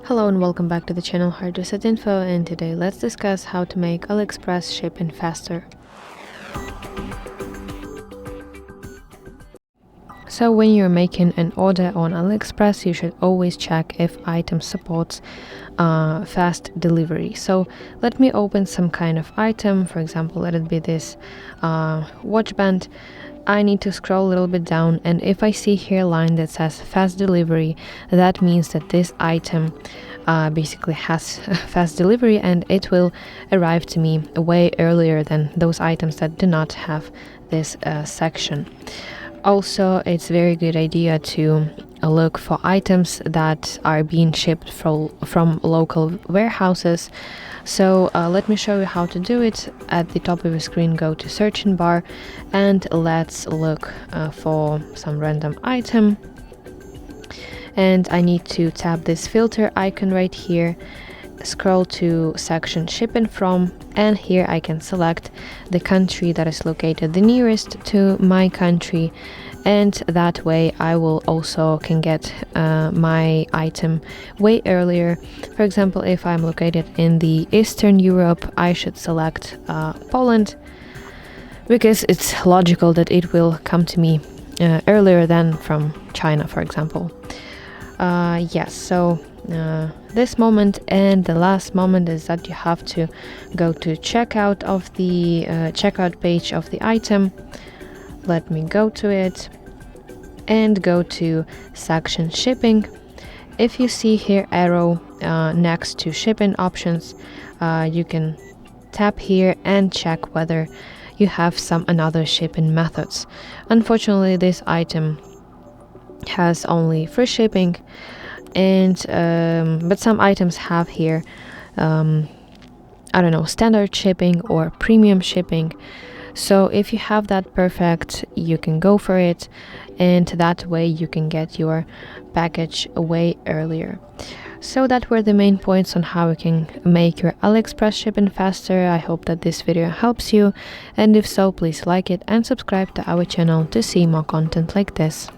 Hello and welcome back to the channel hardreset.info, and today let's discuss how to make AliExpress shipping faster. So when you're making an order on AliExpress, you should always check if item supports fast delivery. So let me open some kind of item. For example, let it be this watch band. I need to scroll a little bit down, and if I see here a line that says fast delivery, that means that this item basically has fast delivery and it will arrive to me way earlier than those items that do not have this section. Also, it's a very good idea to look for items that are being shipped from local warehouses. So let me show you how to do it. At the top of the screen, go to searching bar and let's look for some random item. And I need to tap this filter icon right here, scroll to section shipping from, and here I can select the country that is located the nearest to my country, and that way I will also can get my item way earlier. For example, if I'm located in the Eastern Europe, I should select Poland, because it's logical that it will come to me earlier than from China, for example. Yes, so this moment and the last moment is that you have to go to checkout of the checkout page of the item. Let me go to it and go to section shipping. If you see here arrow next to shipping options, you can tap here and check whether you have some another shipping methods. Unfortunately, this item has only free shipping, and but some items have here I don't know, standard shipping or premium shipping. So if you have that perfect, you can go for it, and that way you can get your package way earlier. So that were the main points on how you can make your AliExpress shipping faster. I hope that this video helps you, and if so, please like it and subscribe to our channel to see more content like this.